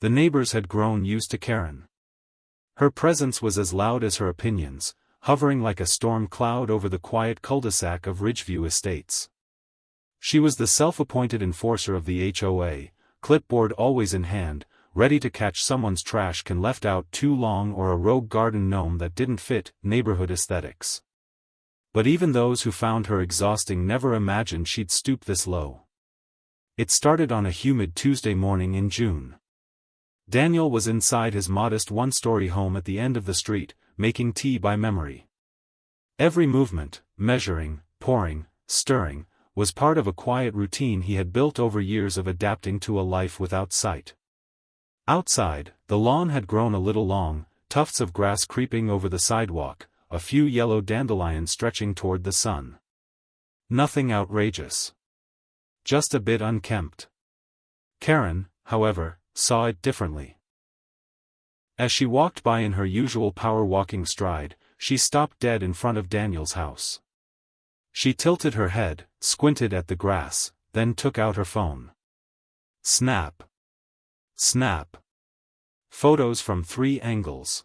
The neighbors had grown used to Karen. Her presence was as loud as her opinions, hovering like a storm cloud over the quiet cul-de-sac of Ridgeview Estates. She was the self-appointed enforcer of the HOA, clipboard always in hand, ready to catch someone's trash can left out too long or a rogue garden gnome that didn't fit neighborhood aesthetics. But even those who found her exhausting never imagined she'd stoop this low. It started on a humid Tuesday morning in June. Daniel was inside his modest one-story home at the end of the street, making tea by memory. Every movement, measuring, pouring, stirring, was part of a quiet routine he had built over years of adapting to a life without sight. Outside, the lawn had grown a little long, tufts of grass creeping over the sidewalk, a few yellow dandelions stretching toward the sun. Nothing outrageous. Just a bit unkempt. Karen, however, saw it differently. As she walked by in her usual power-walking stride, she stopped dead in front of Daniel's house. She tilted her head, squinted at the grass, then took out her phone. Snap. Snap. Photos from 3 angles.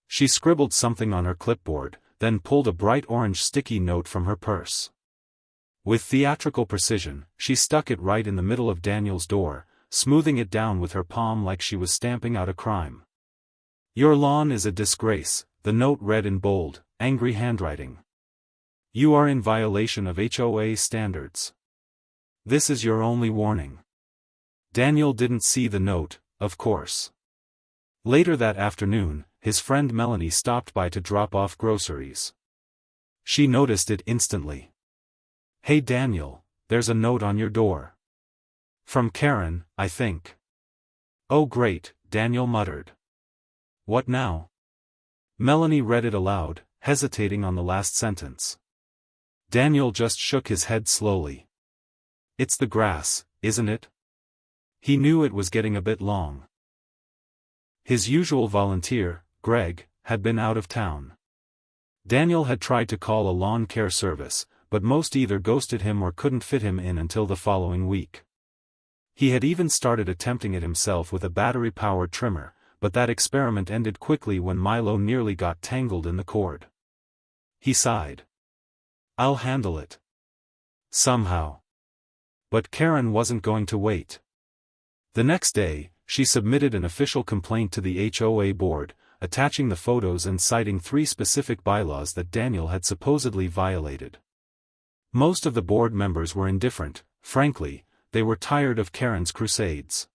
She scribbled something on her clipboard, then pulled a bright orange sticky note from her purse. With theatrical precision, she stuck it right in the middle of Daniel's door, smoothing it down with her palm like she was stamping out a crime. "Your lawn is a disgrace," the note read in bold, angry handwriting. "You are in violation of HOA standards. This is your only warning." Daniel didn't see the note, of course. Later that afternoon, his friend Melanie stopped by to drop off groceries. She noticed it instantly. "Hey Daniel, there's a note on your door. From Karen, I think." "Oh great," Daniel muttered. "What now?" Melanie read it aloud, hesitating on the last sentence. Daniel just shook his head slowly. "It's the grass, isn't it?" He knew it was getting a bit long. His usual volunteer, Greg, had been out of town. Daniel had tried to call a lawn care service, but most either ghosted him or couldn't fit him in until the following week. He had even started attempting it himself with a battery-powered trimmer, but that experiment ended quickly when Milo nearly got tangled in the cord. He sighed. "I'll handle it. Somehow." But Karen wasn't going to wait. The next day, she submitted an official complaint to the HOA board, attaching the photos and citing 3 specific bylaws that Daniel had supposedly violated. Most of the board members were indifferent, frankly, they were tired of Karen's crusades.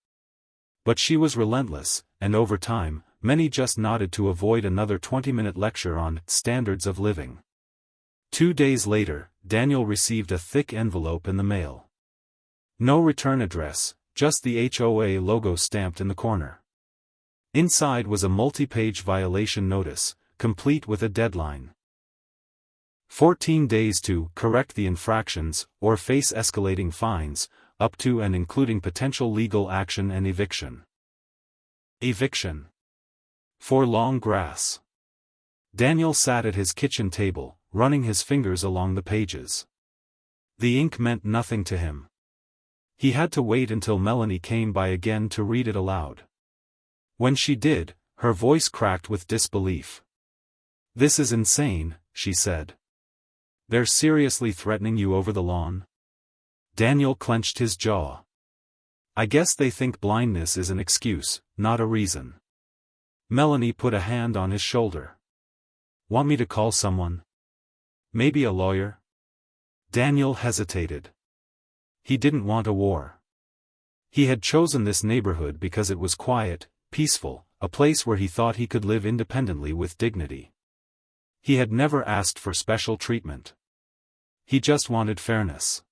But she was relentless, and over time, many just nodded to avoid another 20-minute lecture on standards of living. 2 days later, Daniel received a thick envelope in the mail. No return address, just the HOA logo stamped in the corner. Inside was a multi-page violation notice, complete with a deadline. 14 days to correct the infractions, or face escalating fines, up to and including potential legal action and eviction. Eviction. For long grass. Daniel sat at his kitchen table, running his fingers along the pages. The ink meant nothing to him. He had to wait until Melanie came by again to read it aloud. When she did, her voice cracked with disbelief. "This is insane," she said. "They're seriously threatening you over the lawn?" Daniel clenched his jaw. "I guess they think blindness is an excuse, not a reason." Melanie put a hand on his shoulder. "Want me to call someone? Maybe a lawyer?" Daniel hesitated. He didn't want a war. He had chosen this neighborhood because it was quiet, peaceful, a place where he thought he could live independently with dignity. He had never asked for special treatment. He just wanted fairness.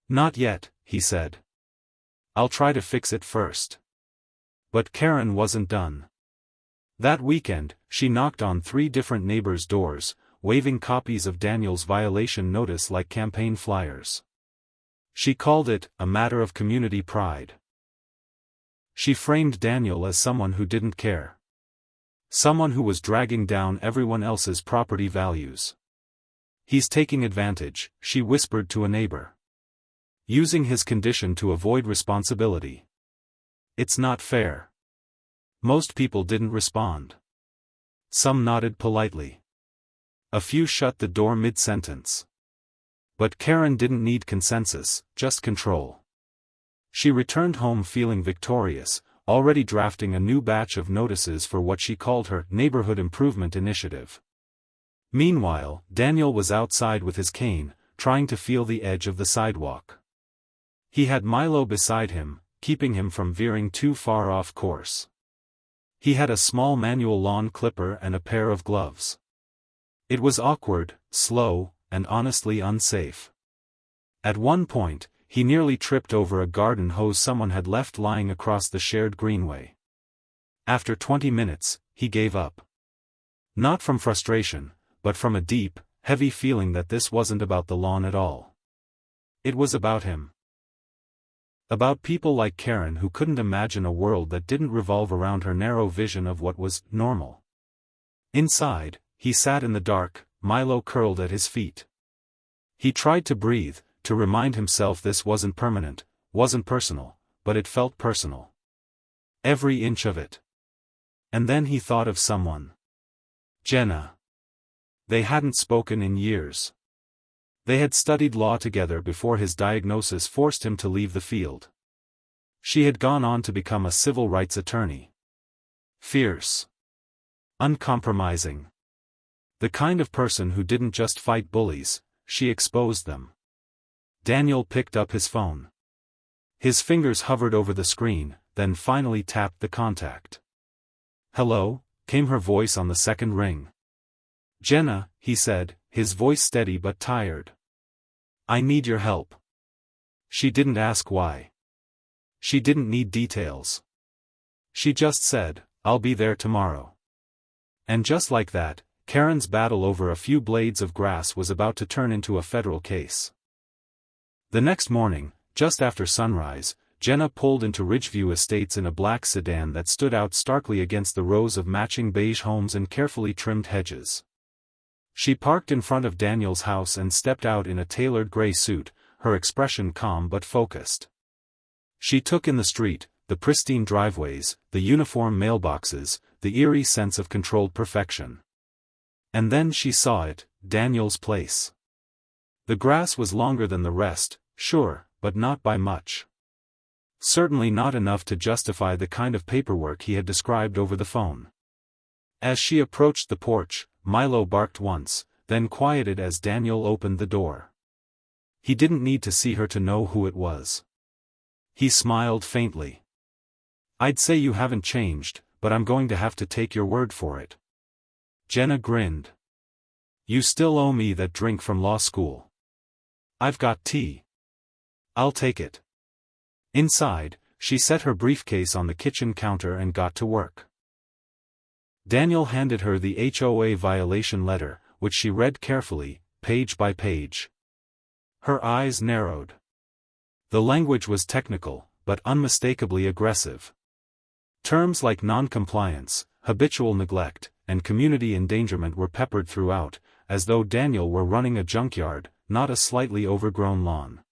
"Not yet," he said. "I'll try to fix it first." But Karen wasn't done. That weekend, she knocked on 3 different neighbors' doors, waving copies of Daniel's violation notice like campaign flyers. She called it a matter of community pride. She framed Daniel as someone who didn't care. Someone who was dragging down everyone else's property values. "He's taking advantage," she whispered to a neighbor. "Using his condition to avoid responsibility." It's not fair. Most people didn't respond. Some nodded politely. A few shut the door mid-sentence. But Karen didn't need consensus, just control. She returned home feeling victorious, already drafting a new batch of notices for what she called her neighborhood improvement initiative. Meanwhile, Daniel was outside with his cane, trying to feel the edge of the sidewalk. He had Milo beside him, keeping him from veering too far off course. He had a small manual lawn clipper and a pair of gloves. It was awkward, slow, and honestly unsafe. At one point, he nearly tripped over a garden hose someone had left lying across the shared greenway. After 20 minutes, he gave up. Not from frustration, but from a deep, heavy feeling that this wasn't about the lawn at all. It was about him. About people like Karen who couldn't imagine a world that didn't revolve around her narrow vision of what was normal. Inside, he sat in the dark, Milo curled at his feet. He tried to breathe, to remind himself this wasn't permanent, wasn't personal, but it felt personal. Every inch of it. And then he thought of someone. Jenna. They hadn't spoken in years. They had studied law together before his diagnosis forced him to leave the field. She had gone on to become a civil rights attorney. Fierce. Uncompromising. The kind of person who didn't just fight bullies, she exposed them. Daniel picked up his phone. His fingers hovered over the screen, then finally tapped the contact. "Hello," came her voice on the second ring. "Jenna," he said, his voice steady but tired. "I need your help." She didn't ask why. She didn't need details. She just said, "I'll be there tomorrow." And just like that, Karen's battle over a few blades of grass was about to turn into a federal case. The next morning, just after sunrise, Jenna pulled into Ridgeview Estates in a black sedan that stood out starkly against the rows of matching beige homes and carefully trimmed hedges. She parked in front of Daniel's house and stepped out in a tailored gray suit, her expression calm but focused. She took in the street, the pristine driveways, the uniform mailboxes, the eerie sense of controlled perfection. And then she saw it, Daniel's place. The grass was longer than the rest, sure, but not by much. Certainly not enough to justify the kind of paperwork he had described over the phone. As she approached the porch, Milo barked once, then quieted as Daniel opened the door. He didn't need to see her to know who it was. He smiled faintly. "I'd say you haven't changed, but I'm going to have to take your word for it." Jenna grinned. "You still owe me that drink from law school." "I've got tea." "I'll take it." Inside, she set her briefcase on the kitchen counter and got to work. Daniel handed her the HOA violation letter, which she read carefully, page by page. Her eyes narrowed. The language was technical, but unmistakably aggressive. Terms like non-compliance, habitual neglect, and community endangerment were peppered throughout, as though Daniel were running a junkyard, not a slightly overgrown lawn.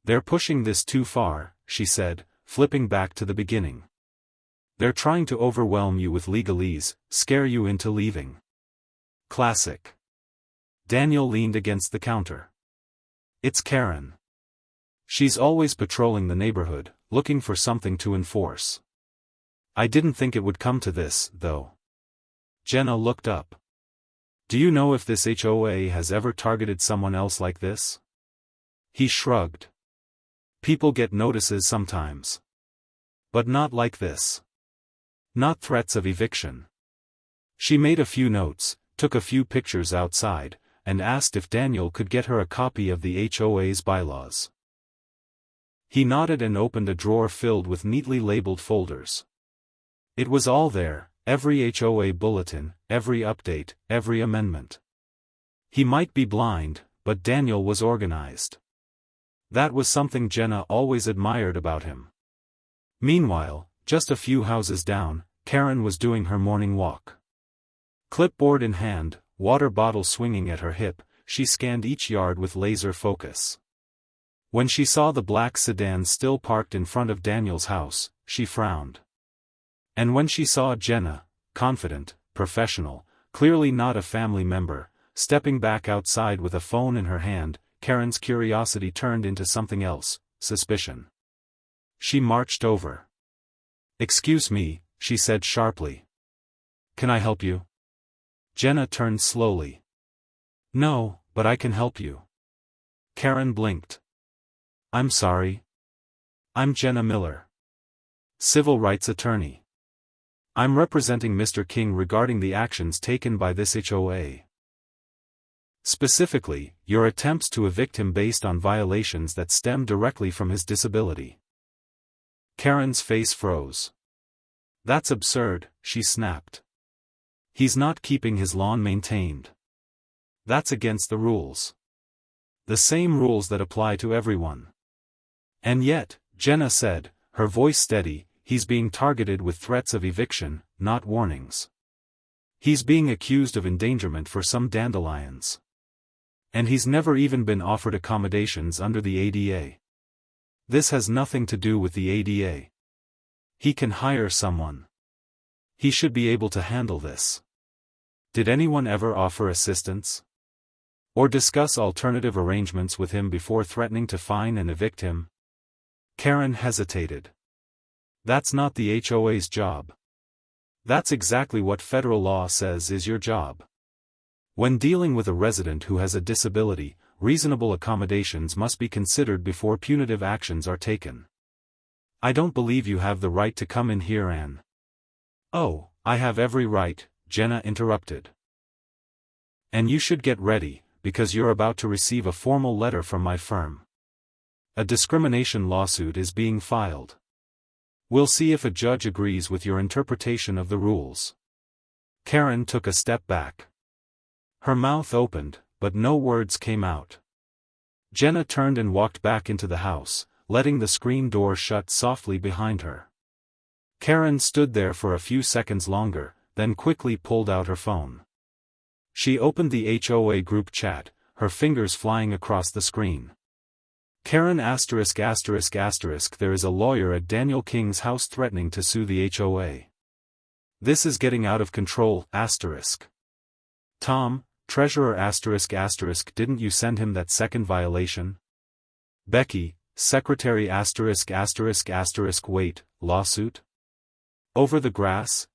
"They're pushing this too far," she said, flipping back to the beginning. "They're trying to overwhelm you with legalese, scare you into leaving." Classic. Daniel leaned against the counter. "It's Karen. She's always patrolling the neighborhood, looking for something to enforce. I didn't think it would come to this, though." Jenna looked up. "Do you know if this HOA has ever targeted someone else like this?" He shrugged. "People get notices sometimes. But not like this. Not threats of eviction." She made a few notes, took a few pictures outside, and asked if Daniel could get her a copy of the HOA's bylaws. He nodded and opened a drawer filled with neatly labeled folders. It was all there, every HOA bulletin, every update, every amendment. He might be blind, but Daniel was organized. That was something Jenna always admired about him. Meanwhile, just a few houses down, Karen was doing her morning walk. Clipboard in hand, water bottle swinging at her hip, she scanned each yard with laser focus. When she saw the black sedan still parked in front of Daniel's house, she frowned. And when she saw Jenna, confident, professional, clearly not a family member, stepping back outside with a phone in her hand, Karen's curiosity turned into something else, suspicion. She marched over. "Excuse me," she said sharply. "Can I help you?" Jenna turned slowly. "No, but I can help you." Karen blinked. "I'm sorry. I'm Jenna Miller. Civil rights attorney. I'm representing Mr. King regarding the actions taken by this HOA. Specifically, your attempts to evict him based on violations that stem directly from his disability." Karen's face froze. "That's absurd," she snapped. "He's not keeping his lawn maintained. That's against the rules. The same rules that apply to everyone." "And yet," Jenna said, her voice steady, "he's being targeted with threats of eviction, not warnings. He's being accused of endangerment for some dandelions. And he's never even been offered accommodations under the ADA. This has nothing to do with the ADA. He can hire someone. He should be able to handle this. Did anyone ever offer assistance? Or discuss alternative arrangements with him before threatening to fine and evict him?" Karen hesitated. "That's not the HOA's job. That's exactly what federal law says is your job. When dealing with a resident who has a disability, reasonable accommodations must be considered before punitive actions are taken. I don't believe you have the right to come in here and—" "Oh, I have every right," Jenna interrupted. "And you should get ready, because you're about to receive a formal letter from my firm. A discrimination lawsuit is being filed. We'll see if a judge agrees with your interpretation of the rules." Karen took a step back. Her mouth opened, but no words came out. Jenna turned and walked back into the house, letting the screen door shut softly behind her. Karen stood there for a few seconds longer, then quickly pulled out her phone. She opened the HOA group chat, her fingers flying across the screen. "Karen ******, there is a lawyer at Daniel King's house threatening to sue the HOA. This is getting out of control, *****. Tom, treasurer *****, didn't you send him that second violation? Becky, secretary *****, wait, lawsuit? Over the grass,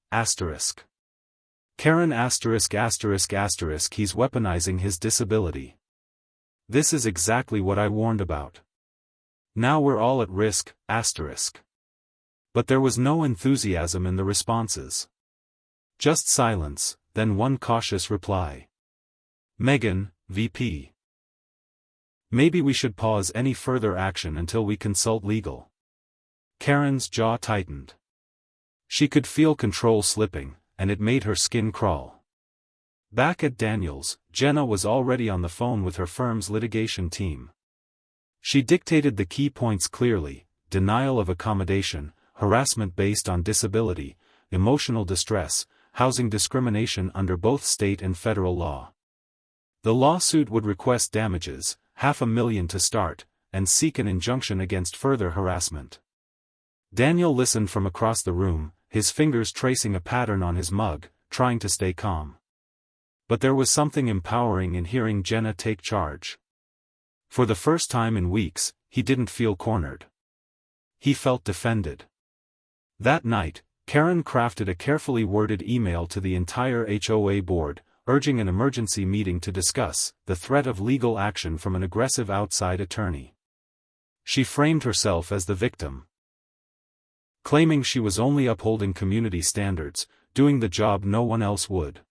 Karen *****, he's weaponizing his disability. This is exactly what I warned about. Now we're all at risk, *****. But there was no enthusiasm in the responses. Just silence, then one cautious reply. "Megan, VP. Maybe we should pause any further action until we consult legal." Karen's jaw tightened. She could feel control slipping, and it made her skin crawl. Back at Daniel's, Jenna was already on the phone with her firm's litigation team. She dictated the key points clearly: denial of accommodation, harassment based on disability, emotional distress, housing discrimination under both state and federal law. The lawsuit would request damages, $500,000 to start, and seek an injunction against further harassment. Daniel listened from across the room, his fingers tracing a pattern on his mug, trying to stay calm. But there was something empowering in hearing Jenna take charge. For the first time in weeks, he didn't feel cornered. He felt defended. That night, Karen crafted a carefully worded email to the entire HOA board, urging an emergency meeting to discuss the threat of legal action from an aggressive outside attorney. She framed herself as the victim, claiming she was only upholding community standards, doing the job no one else would.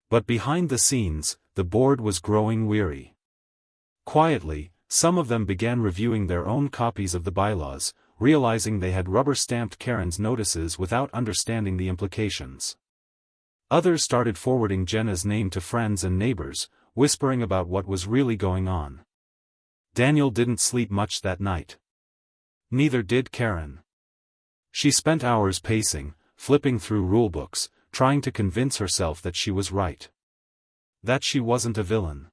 But behind the scenes, the board was growing weary. Quietly, some of them began reviewing their own copies of the bylaws, realizing they had rubber-stamped Karen's notices without understanding the implications. Others started forwarding Jenna's name to friends and neighbors, whispering about what was really going on. Daniel didn't sleep much that night. Neither did Karen. She spent hours pacing, flipping through rulebooks, trying to convince herself that she was right. That she wasn't a villain.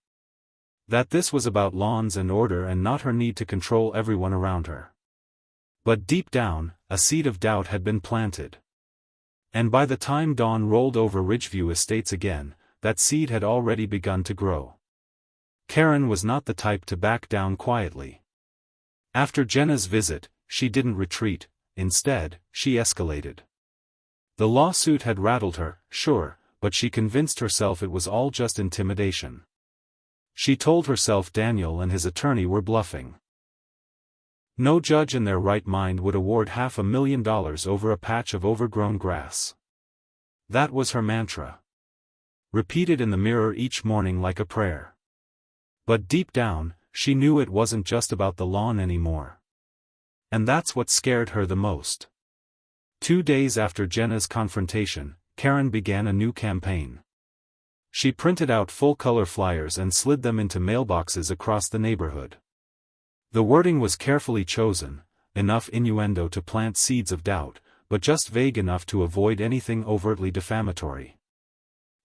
That this was about lawns and order and not her need to control everyone around her. But deep down, a seed of doubt had been planted. And by the time Dawn rolled over Ridgeview Estates again, that seed had already begun to grow. Karen was not the type to back down quietly. After Jenna's visit, she didn't retreat, instead, she escalated. The lawsuit had rattled her, sure, but she convinced herself it was all just intimidation. She told herself Daniel and his attorney were bluffing. No judge in their right mind would award $500,000 over a patch of overgrown grass. That was her mantra. Repeated in the mirror each morning like a prayer. But deep down, she knew it wasn't just about the lawn anymore. And that's what scared her the most. 2 days after Jenna's confrontation, Karen began a new campaign. She printed out full-color flyers and slid them into mailboxes across the neighborhood. The wording was carefully chosen, enough innuendo to plant seeds of doubt, but just vague enough to avoid anything overtly defamatory.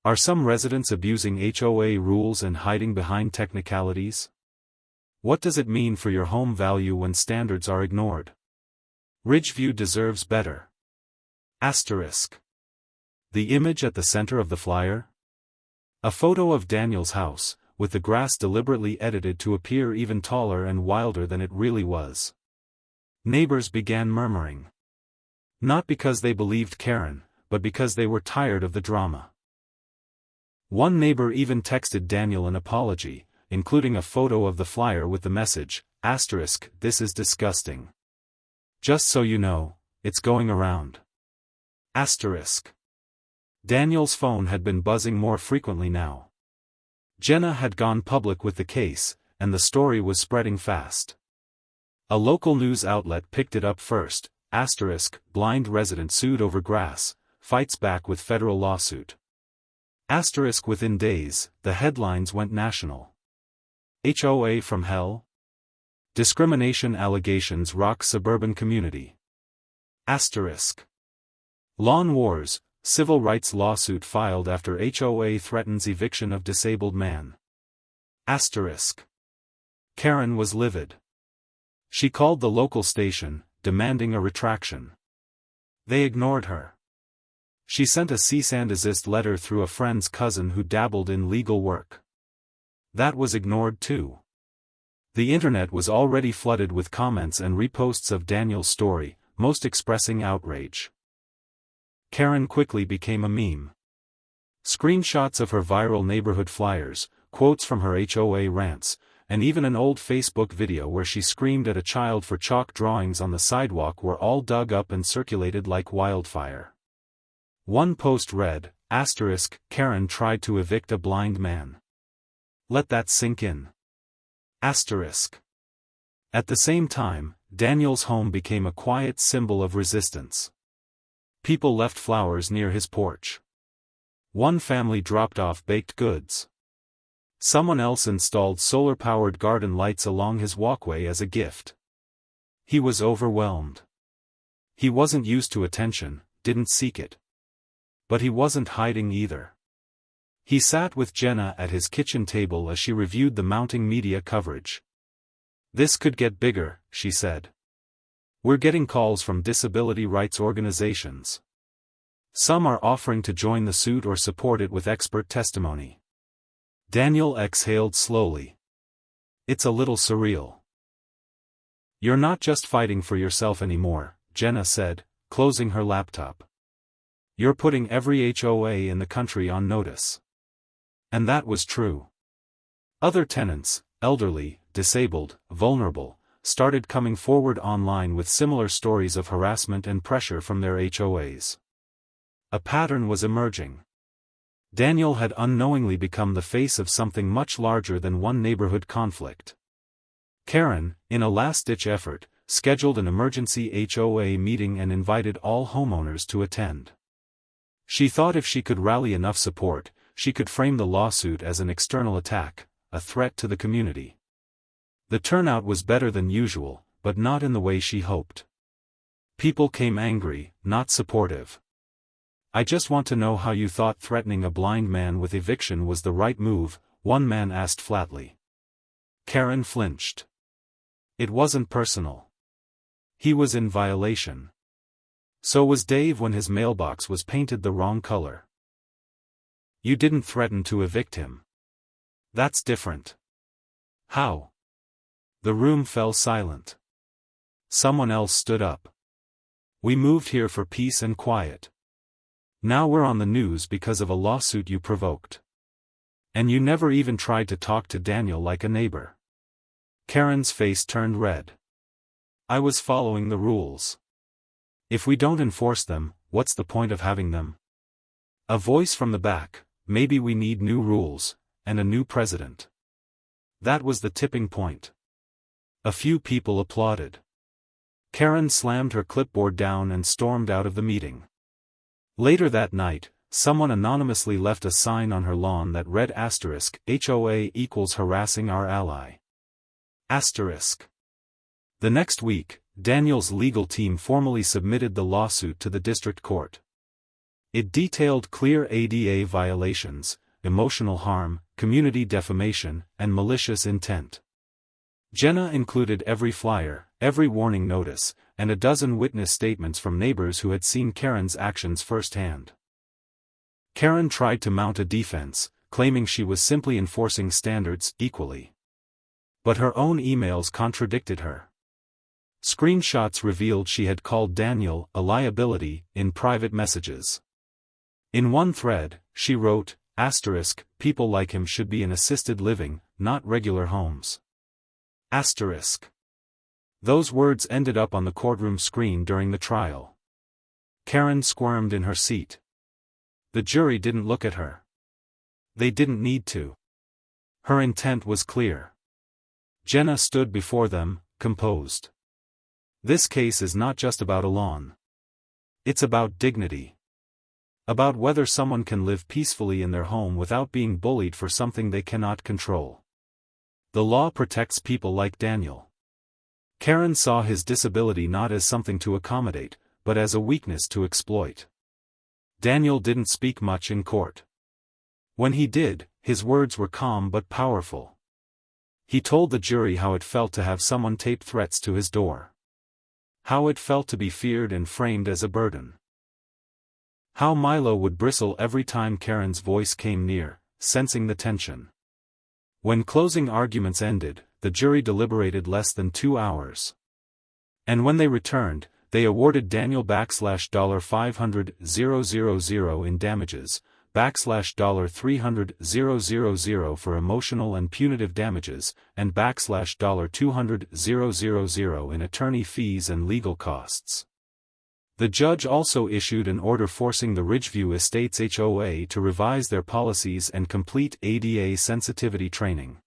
Are some residents abusing HOA rules and hiding behind technicalities? What does it mean for your home value when standards are ignored? Ridgeview deserves better. Asterisk. The image at the center of the flyer? A photo of Daniel's house, with the grass deliberately edited to appear even taller and wilder than it really was. Neighbors began murmuring. Not because they believed Karen, but because they were tired of the drama. One neighbor even texted Daniel an apology, including a photo of the flyer with the message, asterisk, "This is disgusting. Just so you know, it's going around." Asterisk. Daniel's phone had been buzzing more frequently now. Jenna had gone public with the case, and the story was spreading fast. A local news outlet picked it up first, asterisk, blind resident sued over grass, fights back with federal lawsuit. Asterisk within days, the headlines went national. HOA from hell? Discrimination allegations rock suburban community. Asterisk. Lawn wars, civil rights lawsuit filed after HOA threatens eviction of disabled man. Asterisk. Karen was livid. She called the local station, demanding a retraction. They ignored her. She sent a cease and desist letter through a friend's cousin who dabbled in legal work. That was ignored too. The internet was already flooded with comments and reposts of Daniel's story, most expressing outrage. Karen quickly became a meme. Screenshots of her viral neighborhood flyers, quotes from her HOA rants, and even an old Facebook video where she screamed at a child for chalk drawings on the sidewalk were all dug up and circulated like wildfire. One post read, asterisk, Karen tried to evict a blind man. Let that sink in. Asterisk. At the same time, Daniel's home became a quiet symbol of resistance. People left flowers near his porch. One family dropped off baked goods. Someone else installed solar-powered garden lights along his walkway as a gift. He was overwhelmed. He wasn't used to attention, didn't seek it. But he wasn't hiding either. He sat with Jenna at his kitchen table as she reviewed the mounting media coverage. This could get bigger, she said. We're getting calls from disability rights organizations. Some are offering to join the suit or support it with expert testimony. Daniel exhaled slowly. It's a little surreal. You're not just fighting for yourself anymore, Jenna said, closing her laptop. You're putting every HOA in the country on notice. And that was true. Other tenants, elderly, disabled, vulnerable, started coming forward online with similar stories of harassment and pressure from their HOAs. A pattern was emerging. Daniel had unknowingly become the face of something much larger than one neighborhood conflict. Karen, in a last-ditch effort, scheduled an emergency HOA meeting and invited all homeowners to attend. She thought if she could rally enough support, she could frame the lawsuit as an external attack, a threat to the community. The turnout was better than usual, but not in the way she hoped. People came angry, not supportive. I just want to know how you thought threatening a blind man with eviction was the right move, one man asked flatly. Karen flinched. It wasn't personal. He was in violation. So was Dave when his mailbox was painted the wrong color. You didn't threaten to evict him. That's different. How? The room fell silent. Someone else stood up. We moved here for peace and quiet. Now we're on the news because of a lawsuit you provoked. And you never even tried to talk to Daniel like a neighbor. Karen's face turned red. I was following the rules. If we don't enforce them, what's the point of having them? A voice from the back, maybe we need new rules, and a new president. That was the tipping point. A few people applauded. Karen slammed her clipboard down and stormed out of the meeting. Later that night, someone anonymously left a sign on her lawn that read *HOA equals harassing our ally. The next week, Daniel's legal team formally submitted the lawsuit to the district court. It detailed clear ADA violations, emotional harm, community defamation, and malicious intent. Jenna included every flyer, every warning notice, and a dozen witness statements from neighbors who had seen Karen's actions firsthand. Karen tried to mount a defense, claiming she was simply enforcing standards equally. But her own emails contradicted her. Screenshots revealed she had called Daniel a liability in private messages. In one thread, she wrote, "People like him should be in assisted living, not regular homes." Those words ended up on the courtroom screen during the trial. Karen squirmed in her seat. The jury didn't look at her. They didn't need to. Her intent was clear. Jenna stood before them, composed. This case is not just about a lawn. It's about dignity. About whether someone can live peacefully in their home without being bullied for something they cannot control. The law protects people like Daniel. Karen saw his disability not as something to accommodate, but as a weakness to exploit. Daniel didn't speak much in court. When he did, his words were calm but powerful. He told the jury how it felt to have someone tape threats to his door. How it felt to be feared and framed as a burden. How Milo would bristle every time Karen's voice came near, sensing the tension. When closing arguments ended, the jury deliberated less than 2 hours. And when they returned, they awarded Daniel $500,000 in damages, $300,000 for emotional and punitive damages, and $200,000 in attorney fees and legal costs. The judge also issued an order forcing the Ridgeview Estates HOA to revise their policies and complete ADA sensitivity training.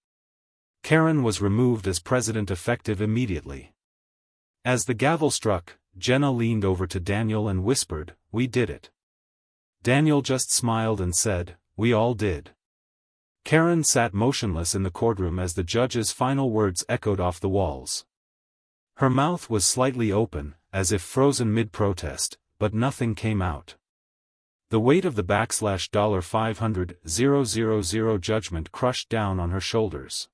Karen was removed as president effective immediately. As the gavel struck, Jenna leaned over to Daniel and whispered, "We did it." Daniel just smiled and said, "We all did." Karen sat motionless in the courtroom as the judge's final words echoed off the walls. Her mouth was slightly open, as if frozen mid-protest, but nothing came out. The weight of the $500,000 judgment crushed down on her shoulders.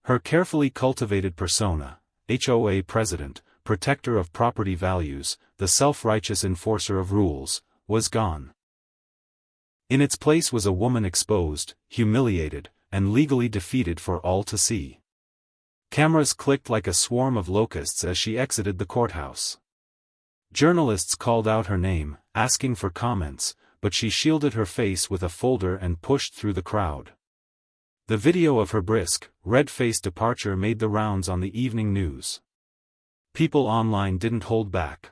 Her carefully cultivated persona, HOA president, protector of property values, the self-righteous enforcer of rules, was gone. In its place was a woman exposed, humiliated, and legally defeated for all to see. Cameras clicked like a swarm of locusts as she exited the courthouse. Journalists called out her name, asking for comments, but she shielded her face with a folder and pushed through the crowd. The video of her brisk, red-faced departure made the rounds on the evening news. People online didn't hold back.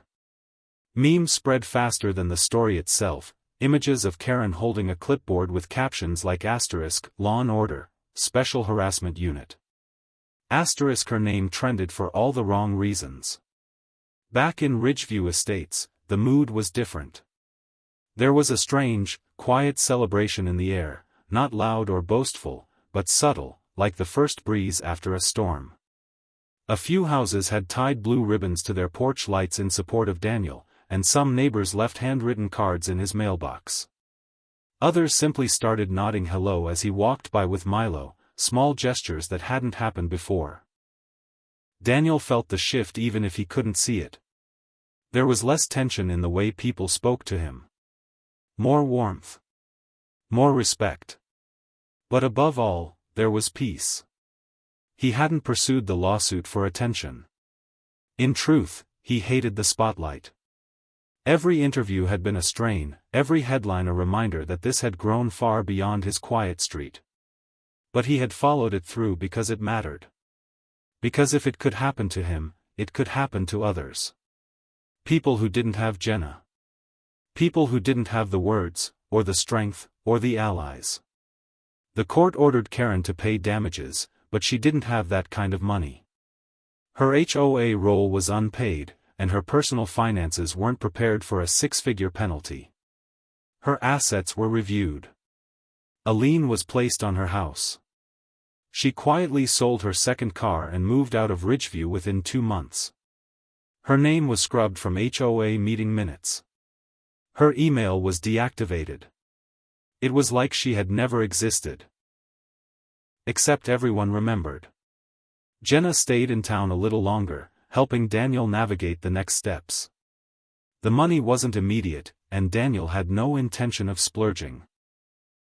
Memes spread faster than the story itself, images of Karen holding a clipboard with captions like "Law and Order, Special Harassment Unit." Her name trended for all the wrong reasons. Back in Ridgeview Estates, the mood was different. There was a strange, quiet celebration in the air, not loud or boastful, but subtle, like the first breeze after a storm. A few houses had tied blue ribbons to their porch lights in support of Daniel, and some neighbors left handwritten cards in his mailbox. Others simply started nodding hello as he walked by with Milo, small gestures that hadn't happened before. Daniel felt the shift even if he couldn't see it. There was less tension in the way people spoke to him. More warmth. More respect. But above all, there was peace. He hadn't pursued the lawsuit for attention. In truth, he hated the spotlight. Every interview had been a strain, every headline a reminder that this had grown far beyond his quiet street. But he had followed it through because it mattered. Because if it could happen to him, it could happen to others. People who didn't have Jenna. People who didn't have the words, or the strength, or the allies. The court ordered Karen to pay damages, but she didn't have that kind of money. Her HOA role was unpaid, and her personal finances weren't prepared for a six-figure penalty. Her assets were reviewed. A lien was placed on her house. She quietly sold her second car and moved out of Ridgeview within 2 months. Her name was scrubbed from HOA meeting minutes. Her email was deactivated. It was like she had never existed. Except everyone remembered. Jenna stayed in town a little longer, helping Daniel navigate the next steps. The money wasn't immediate, and Daniel had no intention of splurging.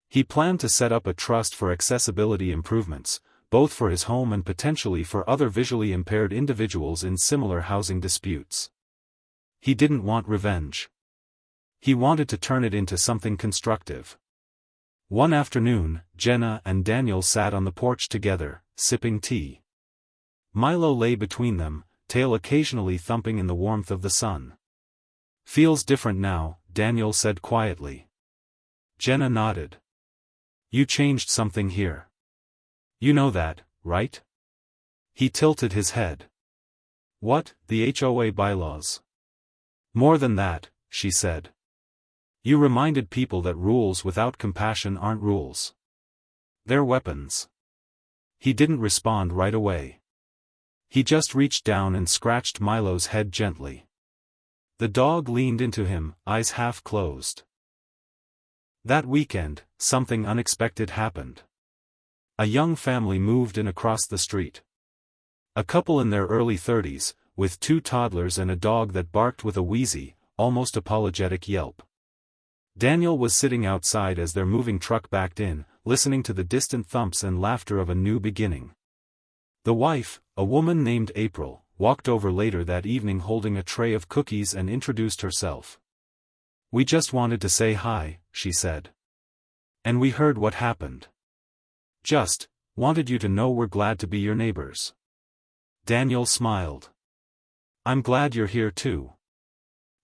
He planned to set up a trust for accessibility improvements, both for his home and potentially for other visually impaired individuals in similar housing disputes. He didn't want revenge. He wanted to turn it into something constructive. One afternoon, Jenna and Daniel sat on the porch together, sipping tea. Milo lay between them, tail occasionally thumping in the warmth of the sun. "Feels different now," Daniel said quietly. Jenna nodded. "You changed something here. You know that, right?" He tilted his head. "What, the HOA bylaws?" "More than that," she said. "You reminded people that rules without compassion aren't rules. They're weapons." He didn't respond right away. He just reached down and scratched Milo's head gently. The dog leaned into him, eyes half closed. That weekend, something unexpected happened. A young family moved in across the street. A couple in their early 30s, with 2 toddlers and a dog that barked with a wheezy, almost apologetic yelp. Daniel was sitting outside as their moving truck backed in, listening to the distant thumps and laughter of a new beginning. The wife, a woman named April, walked over later that evening holding a tray of cookies and introduced herself. "We just wanted to say hi," she said. "And we heard what happened. Just wanted you to know we're glad to be your neighbors." Daniel smiled. "I'm glad you're here too."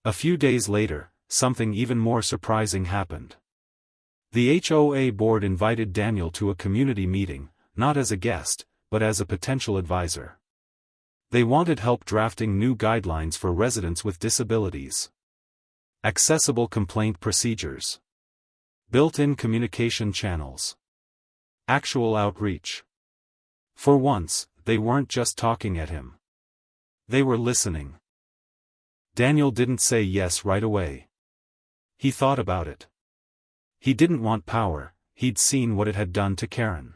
A few days later, something even more surprising happened. The HOA board invited Daniel to a community meeting, not as a guest, but as a potential advisor. They wanted help drafting new guidelines for residents with disabilities. Accessible complaint procedures. Built-in communication channels. Actual outreach. For once, they weren't just talking at him. They were listening. Daniel didn't say yes right away. He thought about it. He didn't want power, he'd seen what it had done to Karen.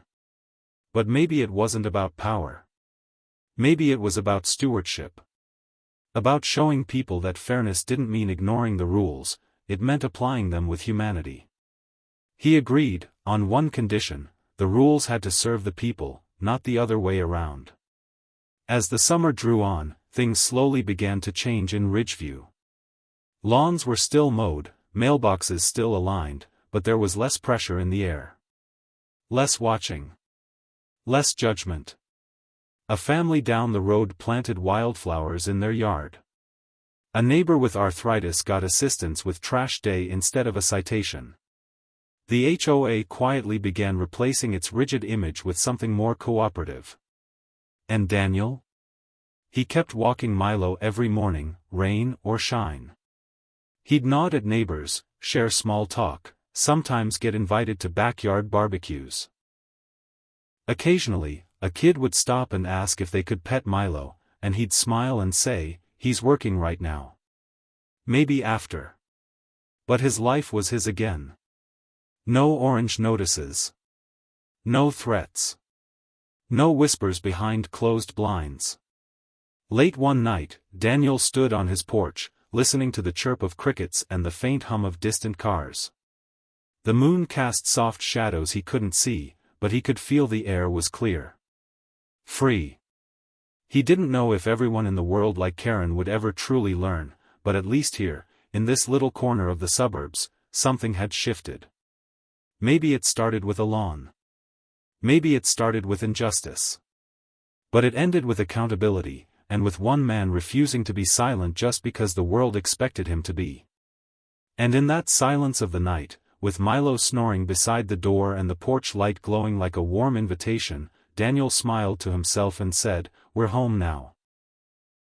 But maybe it wasn't about power. Maybe it was about stewardship. About showing people that fairness didn't mean ignoring the rules, it meant applying them with humanity. He agreed, on one condition: the rules had to serve the people, not the other way around. As the summer drew on, things slowly began to change in Ridgeview. Lawns were still mowed, mailboxes still aligned, but there was less pressure in the air. Less watching. Less judgment. A family down the road planted wildflowers in their yard. A neighbor with arthritis got assistance with trash day instead of a citation. The HOA quietly began replacing its rigid image with something more cooperative. And Daniel? He kept walking Milo every morning, rain or shine. He'd nod at neighbors, share small talk, sometimes get invited to backyard barbecues. Occasionally, a kid would stop and ask if they could pet Milo, and he'd smile and say, "He's working right now. Maybe after." But his life was his again. No orange notices. No threats. No whispers behind closed blinds. Late one night, Daniel stood on his porch, listening to the chirp of crickets and the faint hum of distant cars. The moon cast soft shadows he couldn't see, but he could feel the air was clear. Free. He didn't know if everyone in the world like Karen would ever truly learn, but at least here, in this little corner of the suburbs, something had shifted. Maybe it started with a lawn. Maybe it started with injustice. But it ended with accountability, and with one man refusing to be silent just because the world expected him to be. And in that silence of the night, with Milo snoring beside the door and the porch light glowing like a warm invitation, Daniel smiled to himself and said, "We're home now."